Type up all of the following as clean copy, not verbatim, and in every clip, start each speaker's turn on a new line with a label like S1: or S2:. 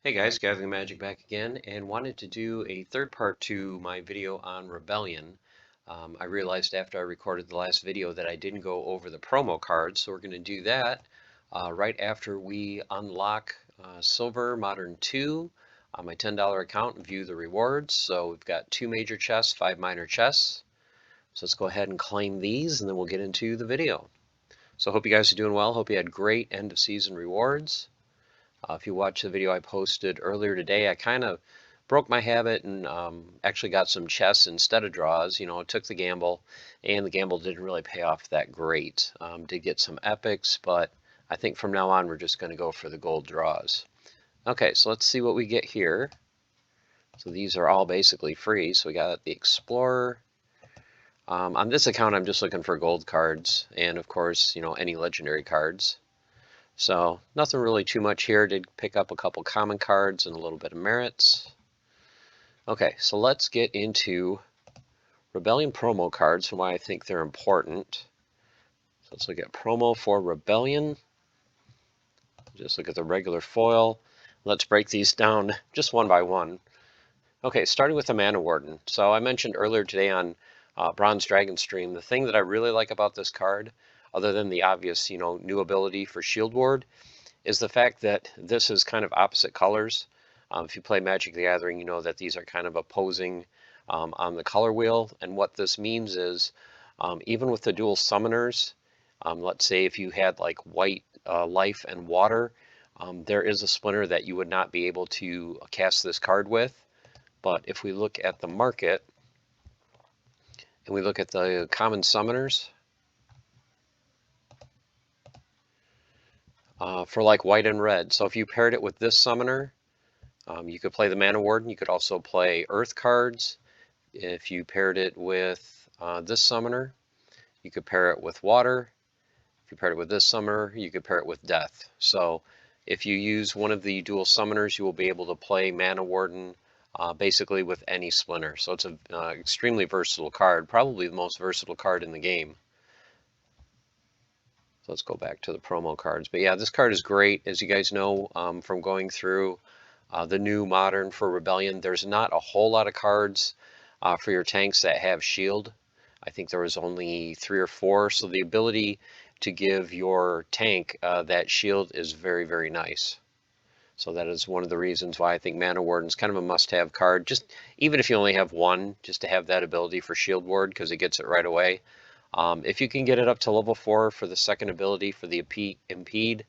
S1: Hey guys, Gathering Magic back again, and wanted to do a third part to my video on Rebellion. I realized after I recorded the last video that I didn't go over the promo cards, so we're going to do that right after we unlock Silver Modern 2 on my $10 account and view the rewards. So we've got 2 major chests, 5 minor chests. So let's go ahead and claim these, and then we'll get into the video. So hope you guys are doing well. Hope you had great end of season rewards. If you watch the video I posted earlier today, I kind of broke my habit and actually got some chests instead of draws. Took the gamble, and the gamble didn't really pay off that great. Did get some epics, but I think from now on we're just going to go for the gold draws. Okay, so let's see what we get here. So these are all basically free. So we got the Explorer. On this account, I'm just looking for gold cards, and of course, any legendary cards. So nothing really too much here. Did pick up a couple common cards and a little bit of merits. Okay, so let's get into Rebellion promo cards and why I think they're important. So let's look at promo for Rebellion. Just look at the regular foil. Let's break these down just one by one. Okay, starting with the Mana Warden. So I mentioned earlier today on Bronze Dragon stream, the thing that I really like about this card, other than the obvious, new ability for Shield Ward, is the fact that this is kind of opposite colors. If you play Magic the Gathering, you know that these are kind of opposing on the color wheel. And what this means is, even with the dual summoners, let's say if you had like white life and water, there is a splinter that you would not be able to cast this card with. But if we look at the market, and we look at the common summoners, for like white and red. So if you paired it with this summoner, you could play the Mana Warden. You could also play Earth cards. If you paired it with this summoner, you could pair it with Water. If you paired it with this summoner, you could pair it with Death. So if you use one of the dual summoners, you will be able to play Mana Warden basically with any splinter. So it's an extremely versatile card, probably the most versatile card in the game. So let's go back to the promo cards. But yeah, this card is great. As you guys know from going through the new Modern for Rebellion, there's not a whole lot of cards for your tanks that have shield. I think there was only 3 or 4. So the ability to give your tank that shield is very, very nice. So that is one of the reasons why I think Mana Warden is kind of a must-have card. Just even if you only have one, just to have that ability for Shield Ward because it gets it right away. If you can get it up to level 4 for the second ability for the Impede,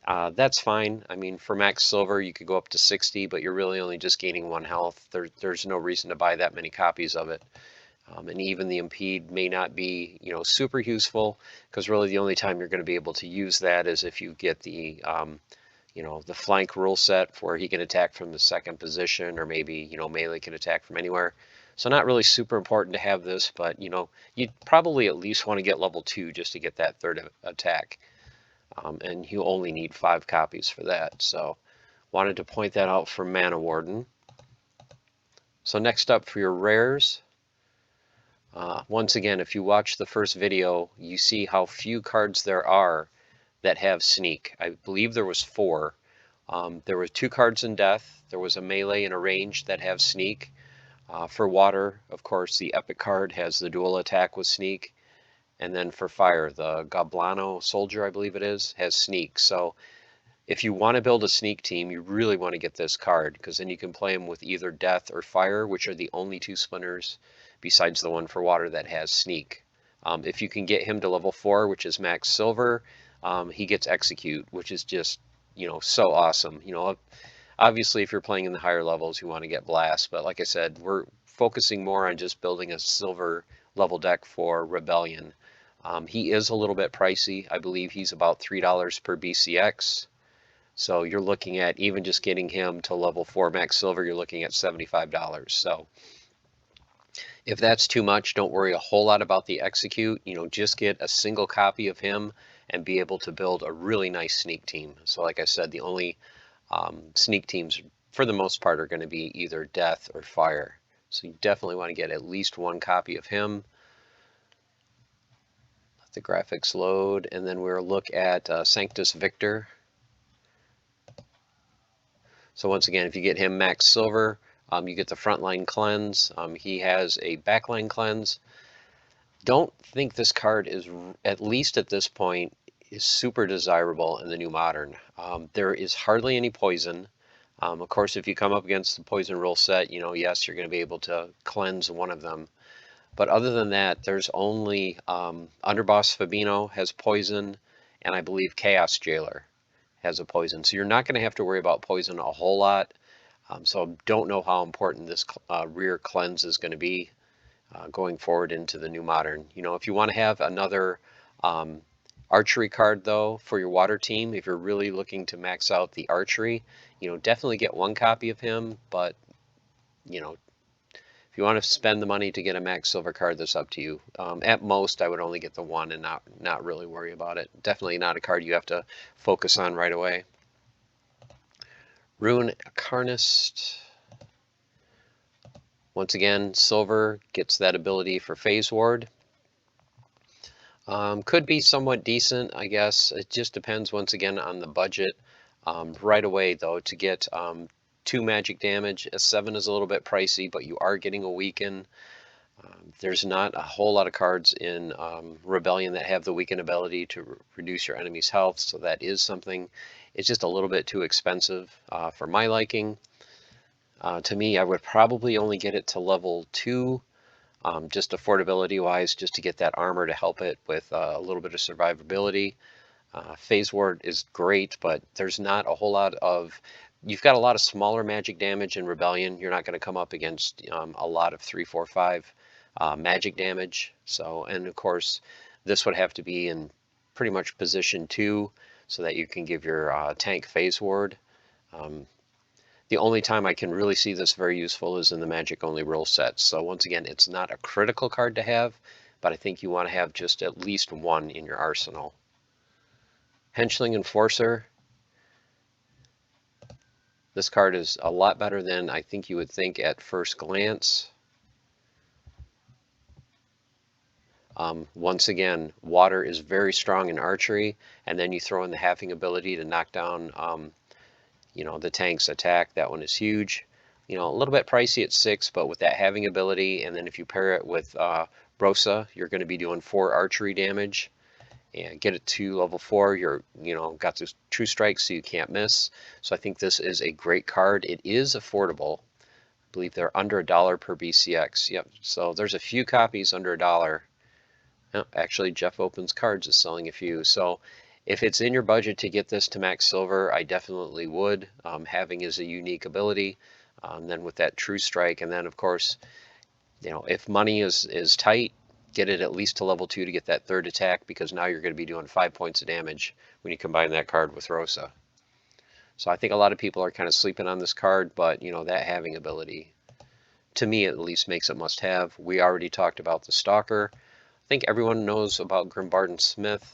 S1: that's fine. I mean, for max silver, you could go up to 60, but you're really only just gaining 1 health. There's no reason to buy that many copies of it. And even the Impede may not be, super useful because really the only time you're going to be able to use that is if you get the the flank rule set where he can attack from the second position, or maybe, melee can attack from anywhere. So not really super important to have this, but, you'd probably at least want to get level 2 just to get that third attack. And you only need 5 copies for that. So wanted to point that out for Mana Warden. So next up for your rares. Once again, if you watch the first video, you see how few cards there are that have sneak. I believe there was 4. There were 2 cards in Death. There was a melee and a range that have sneak. For water, of course, the epic card has the dual attack with sneak. And then for fire, the Goblano Soldier, I believe it is, has sneak. So if you want to build a sneak team, you really want to get this card because then you can play them with either Death or Fire, which are the only 2 splinters besides the one for water that has sneak. If you can get him to level 4, which is max silver, he gets execute, which is just, so awesome. Obviously if you're playing in the higher levels, you want to get blast, but like I said, we're focusing more on just building a silver level deck for Rebellion. He is a little bit pricey. I believe he's about $3 per BCX. So you're looking at even just getting him to level 4 max silver, you're looking at $75. So if that's too much, don't worry a whole lot about the execute. Just get a single copy of him and be able to build a really nice sneak team. So like I said, the only sneak teams for the most part are going to be either Death or Fire. So you definitely want to get at least 1 copy of him. Let the graphics load, and then we'll look at Sanctus Victor. So once again, if you get him max silver, you get the frontline cleanse. He has a backline cleanse. Don't think this card is, at least at this point, is super desirable in the new modern. There is hardly any poison. Of course, if you come up against the poison rule set, yes, you're going to be able to cleanse one of them. But other than that, there's only Underboss Fabino has poison, and I believe Chaos Jailer has a poison. So you're not going to have to worry about poison a whole lot. So don't know how important this rear cleanse is going to be going forward into the new modern. If you want to have another archery card though for your water team, if you're really looking to max out the archery, definitely get one copy of him. But if you want to spend the money to get a max silver card, that's up to you. At most, I would only get the one and not really worry about it. Definitely not a card you have to focus on right away. Rune Carnist. Once again, silver gets that ability for Phase Ward. Could be somewhat decent, I guess. It just depends, once again, on the budget. Right away, though, to get 2 magic damage, a 7 is a little bit pricey, but you are getting a weaken. There's not a whole lot of cards in Rebellion that have the weaken ability to reduce your enemy's health, so that is something. It's just a little bit too expensive for my liking. To me, I would probably only get it to level 2, just affordability wise, just to get that armor to help it with a little bit of survivability. Phase Ward is great, but there's not a whole lot of, you've got a lot of smaller magic damage in Rebellion. You're not going to come up against a lot of 3, 4, 5 magic damage. So, and of course, this would have to be in pretty much position 2 so that you can give your tank Phase Ward. The only time I can really see this very useful is in the magic only rule sets. So once again, it's not a critical card to have, but I think you want to have just at least one in your arsenal. Henchling Enforcer. This card is a lot better than I think you would think at first glance. Once again, water is very strong in archery, and then you throw in the halving ability to knock down the tank's attack. That one is huge. A little bit pricey at 6, but with that halving ability, and then if you pair it with Rosa, you're going to be doing 4 archery damage. And get it to level 4, you're got this true strike, so you can't miss. So I think this is a great card. It is affordable. I believe they're under $1 per BCX. Yep. So there's a few copies under $1. Oh, actually, Jeff Opens Cards is selling a few. So if it's in your budget to get this to max silver, I definitely would. Having is a unique ability. Then with that true strike, and then of course, if money is tight, get it at least to level 2 to get that 3rd attack, because now you're going to be doing 5 points of damage when you combine that card with Rosa. So I think a lot of people are kind of sleeping on this card, but that having ability, to me at least, makes it must have. We already talked about the Stalker. I think everyone knows about Grimbarden Smith.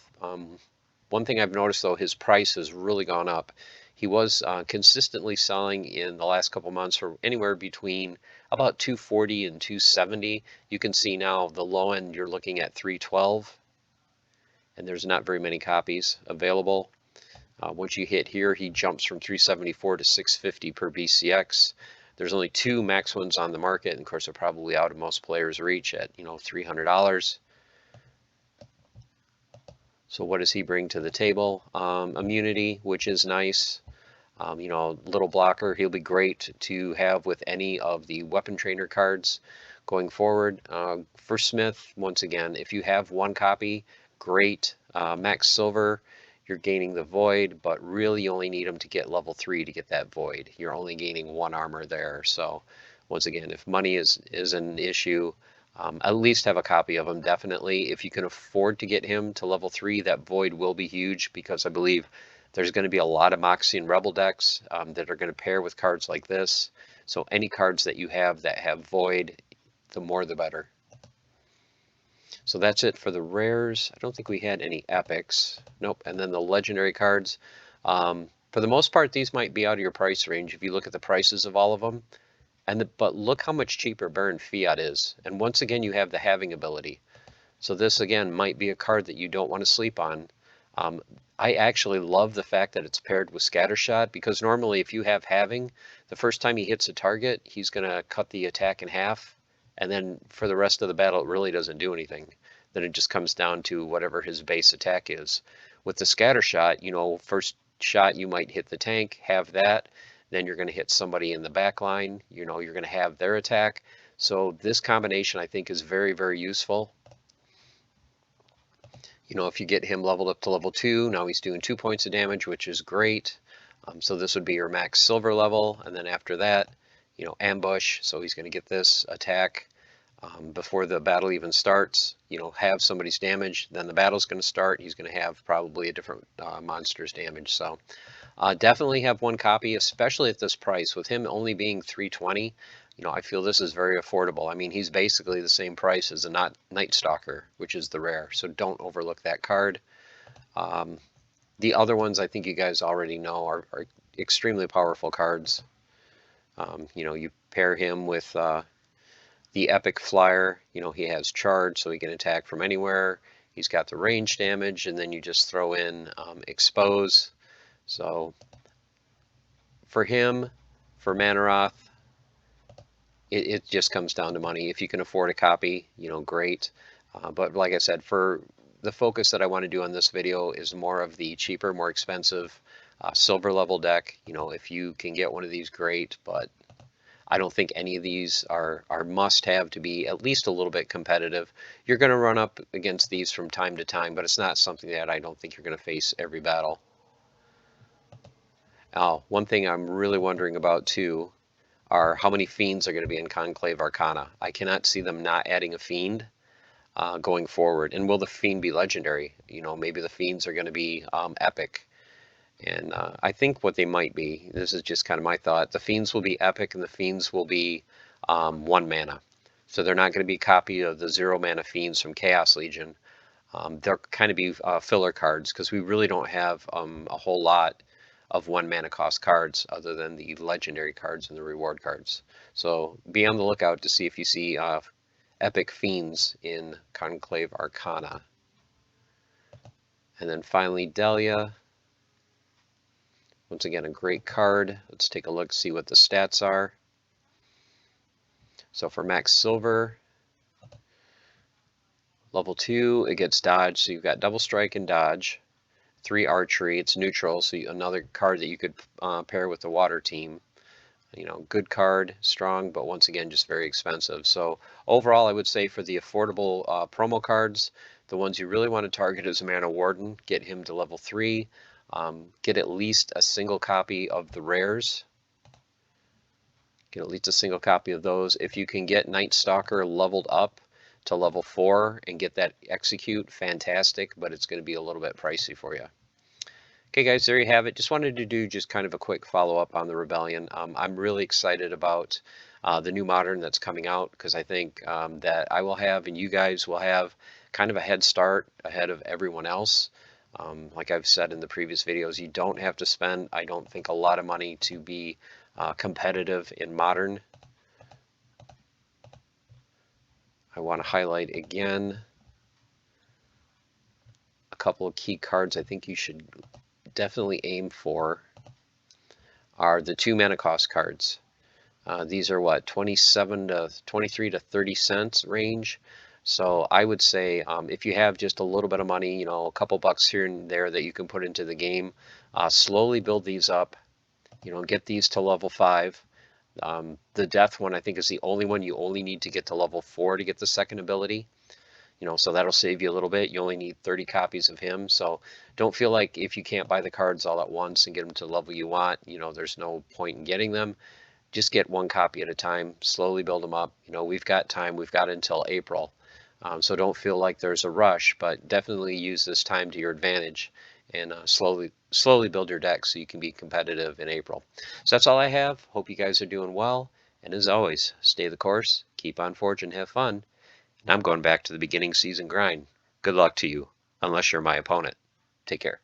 S1: One thing I've noticed though, his price has really gone up. He was consistently selling in the last couple months for anywhere between about $240 and $270. You can see now the low end you're looking at $312, and there's not very many copies available. Once you hit here, he jumps from $374 to $650 per BCX. There's only 2 max ones on the market, and of course they're probably out of most players' reach at $300. So what does he bring to the table? Immunity, which is nice. Little blocker. He'll be great to have with any of the weapon trainer cards going forward. For Smith, once again, if you have 1 copy, great. Max silver, you're gaining the void, but really you only need him to get level 3 to get that void. You're only gaining 1 armor there. So once again, if money is an issue, at least have a copy of him, definitely. If you can afford to get him to level 3, that void will be huge, because I believe there's going to be a lot of Moxie and Rebel decks that are going to pair with cards like this. So any cards that you have that have void, the more the better. So that's it for the rares. I don't think we had any epics. Nope. And then the legendary cards. For the most part, these might be out of your price range if you look at the prices of all of them. But look how much cheaper Baron Fiat is. And once again, you have the halving ability. So this, again, might be a card that you don't want to sleep on. Um, I actually love the fact that it's paired with Scattershot, because normally if you have Having, the first time he hits a target, he's going to cut the attack in half, and then for the rest of the battle, it really doesn't do anything. Then it just comes down to whatever his base attack is. With the Scattershot, you know, first shot you might hit the tank, have that, then you're going to hit somebody in the back line, you know, you're going to have their attack. So this combination I think is very, very useful. You know, if you get him leveled up to level 2, now he's doing 2 points of damage, which is great. So this would be your max silver level, and then after that, you know, ambush. So he's going to get this attack before the battle even starts. You know, have somebody's damage, then the battle's going to start. He's going to have probably a different monster's damage. So definitely have one copy, especially at this price. With him only being 320, you know, I feel this is very affordable. I mean, he's basically the same price as a Night Stalker, which is the rare. So don't overlook that card. The other ones I think you guys already know are extremely powerful cards. You know, you pair him with the Epic Flyer. You know, he has charge, so he can attack from anywhere. He's got the range damage, and then you just throw in Expose. So for him, for Manaroth, it just comes down to money. If you can afford a copy, you know, great. But like I said, for the focus that I want to do on this video is more of the cheaper, more expensive silver level deck. You know, if you can get one of these, great, but I don't think any of these are must have to be at least a little bit competitive. You're going to run up against these from time to time, but it's not something that I don't think you're going to face every battle. One thing I'm really wondering about too are how many fiends are going to be in Conclave Arcana. I cannot see them not adding a fiend going forward. And will the fiend be legendary? You know, maybe the fiends are going to be epic. And I think what they might be, this is just kind of my thought, the fiends will be epic and the fiends will be 1 mana. So they're not going to be a copy of the 0 mana fiends from Chaos Legion. They'll kind of be filler cards, because we really don't have a whole lot of 1 mana cost cards other than the legendary cards and the reward cards. So be on the lookout to see if you see epic fiends in Conclave Arcana. And then finally Delia. Once again, a great card. Let's take a look, see what the stats are. So for max silver, level 2, it gets dodge, so you've got double strike and dodge. 3 archery, it's neutral, so another card that you could pair with the water team. You know, good card, strong, but once again, just very expensive. So overall, I would say for the affordable promo cards, the ones you really want to target is Mana Warden. Get him to level 3. Get at least a single copy of the rares. Get at least a single copy of those. If you can get Night Stalker leveled up to level 4 and get that execute, fantastic, but it's going to be a little bit pricey for you. Okay guys, there you have it. Just wanted to do just kind of a quick follow-up on the Rebellion. I'm really excited about the new Modern that's coming out, because I think that I will have, and you guys will have, kind of a head start ahead of everyone else. Like I've said in the previous videos, you don't have to spend, I don't think, a lot of money to be competitive in Modern. I want to highlight again a couple of key cards I think you should definitely aim for are the 2 mana cost cards. These are what, 27 to 23 to 30 cents range. So I would say if you have just a little bit of money, you know, a couple bucks here and there that you can put into the game, slowly build these up. You know, get these to level 5. The death one I think is the only one you only need to get to level 4 to get the second ability. You know, so that'll save you a little bit. You only need 30 copies of him. So don't feel like if you can't buy the cards all at once and get them to the level you want, you know, there's no point in getting them. Just get one copy at a time, slowly build them up. You know, we've got time, we've got until April. So don't feel like there's a rush, but definitely use this time to your advantage and slowly build your deck so you can be competitive in April. So that's all I have. Hope you guys are doing well. And as always, stay the course, keep on forging, have fun. And I'm going back to the beginning season grind. Good luck to you, unless you're my opponent. Take care.